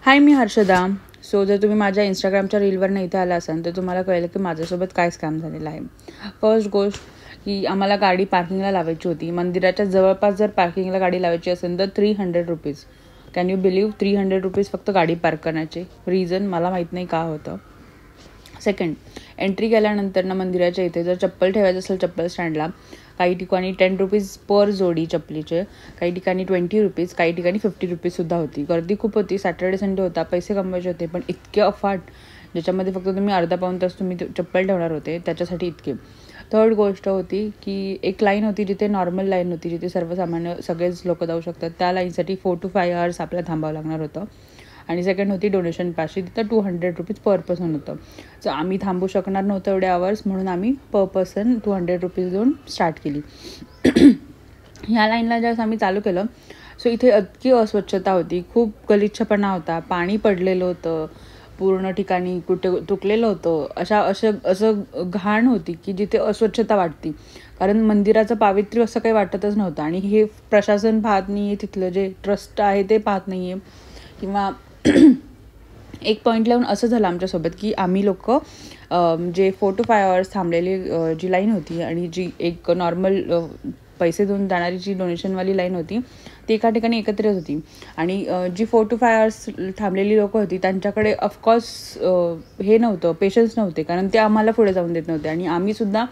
हाय, मी Harshada. So जर तुम्ही माझ्या इंस्टाग्रामच्या रीलवरनं इथे आला असाल तर तुम्हाला कळेल की माझ्यासोबत काय स्कॅम झालेलं आहे. फर्स्ट गोष्ट की आम्हाला गाडी पार्किंगला लावायची होती. मंदिराच्या जवळपास जर पार्किंगला गाडी लावायची असेल तर 300 rupees. Can you believe? 300 rupees फक्त गाडी पार्क करण्याचे. रिझन मला माहीत नाही का होतं. सेकंड, एंट्री केल्यानंतर ना मंदिराच्या इथे जर चप्पल ठेवायचं असेल चप्पल स्टँडला, काही ठिकाणी 10 रुपीज पर जोडी चपलीचे, काही ठिकाणी 20 रुपीज, काही ठिकाणी 50 रुपीजसुद्धा होती. गर्दी खूप होती. सॅटर्डे संडे होता, पैसे कमवायचे होते, पण इतके अफाट ज्याच्यामध्ये फक्त तुम्ही अर्धा पाऊण तास तुम्ही चप्पल ठेवणार होते त्याच्यासाठी इतके. थर्ड गोष्ट होती की एक लाईन होती जिथे नॉर्मल लाईन होती, जिथे सर्वसामान्य सगळेच लोक जाऊ शकतात. त्या लाईनसाठी 4 to 5 hours आपल्याला थांबावं लागणार होतं. आणि सेकंड होती डोनेशन पासची, तिथं 200 रुपीज पर पर्सन होतं. सो आम्ही थांबू शकणार नव्हतं एवढे आवर्स, म्हणून आम्ही पर पर्सन 200 रुपीज देऊन स्टार्ट केली. ह्या लाईनला ज्यावेळेस आम्ही चालू केलं, सो इथे इतकी अस्वच्छता होती, खूप गलिच्छपणा होता, पाणी पडलेलं होतं, पूर्ण ठिकाणी कुठे तुटलेलं होतं. असं घाण होती की जिथे अस्वच्छता वाटती. कारण मंदिराचं पावित्र्य असं काही वाटतच नव्हतं. आणि हे प्रशासन पाहत नाही आहे, तिथलं जे ट्रस्ट आहे ते पाहत नाही आहे. किंवा एक पॉईंट लावून असं झालं आमच्यासोबत की आम्ही लोक जे 4 to 5 hours थांबलेली जी लाईन होती आणि जी एक नॉर्मल पैसे देऊन जाणारी जी डोनेशनवाली लाईन होती ती एका ठिकाणी एकत्रित होती. आणि जी 4 to 5 hours थांबलेली लोकं होती त्यांच्याकडे ऑफकोर्स हे नव्हतं, पेशन्स नव्हते, कारण ते आम्हाला पुढे जाऊन देत नव्हते. आणि आम्हीसुद्धा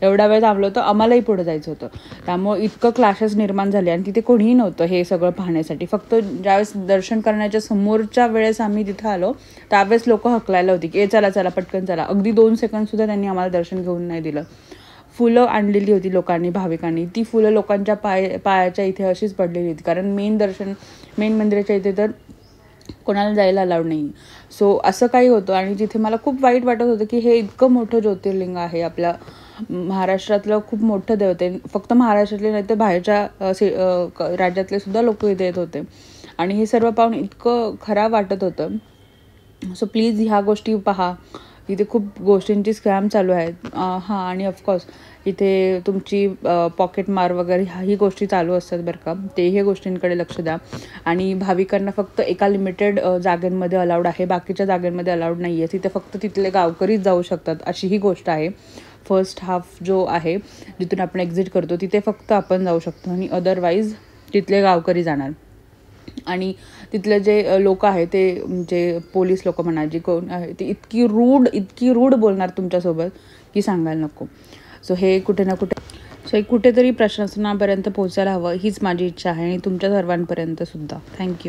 एवढा वेळ थांबलो तर आम्हालाही पुढे जायचं होतं. त्यामुळे इतकं क्लॅशेस निर्माण झाले. आणि तिथे कोणीही नव्हतं हे सगळं पाहण्यासाठी. फक्त ज्यावेळेस दर्शन करण्याच्या समोरच्या वेळेस आम्ही तिथं आलो त्यावेळेस लोक हकलायला होती की चला चला पटकन चला. अगदी 2 सेकंडसुद्धा त्यांनी आम्हाला दर्शन घेऊन नाही दिलं. फुलं आणलेली होती लोकांनी, भाविकांनी. ती फुलं लोकांच्या पायाच्या इथे अशीच पडलेली होती, कारण मेन मंदिराच्या इथे तर कोणाला जायला अलाउड नाही. सो असं काही होतं. आणि जिथे मला खूप वाईट वाटत होतं की हे इतकं मोठं ज्योतिर्लिंग आहे, आपल्या महाराष्ट्रातलं खूप मोठं देवत आहे. फक्त महाराष्ट्रातले नाही तर बाहेरच्या राज्यातले सुद्धा लोक इथे येत होते. आणि हे सर्व पाहून इतकं खराब वाटत होतं. सो प्लीज ह्या गोष्टी पहा. इथे खूप गोष्टींची स्कॅम चालू आहेत. आणि ऑफकोर्स इथे तुमची पॉकेट मार वगैरे ह्याही गोष्टी चालू असतात बरं का. तेही गोष्टींकडे लक्ष द्या. आणि भाविकांना फक्त एका लिमिटेड जागांमध्ये अलाउड आहे, बाकीच्या जागांमध्ये अलाउड नाही आहे. तिथे फक्त तिथले गावकरीच जाऊ शकतात अशी ही गोष्ट आहे. फर्स्ट हाफ जो आहे जिथून आपण एक्झिट करतो तिथे फक्त आपण जाऊ शकतो आणि अदरवाईज तिथले गावकरी जाणार. आणि तिथले जे लोक आहेत ते जे पोलीस लोक म्हणा, जे कोण आहे ते इतकी रूड बोलणार तुमच्यासोबत की सांगायला नको. सो हे कुठेतरी प्रशासनापर्यंत पोहोचायला हवं हीच माझी इच्छा आहे, आणि तुमच्या सर्वांपर्यंत सुद्धा. थँक्यू.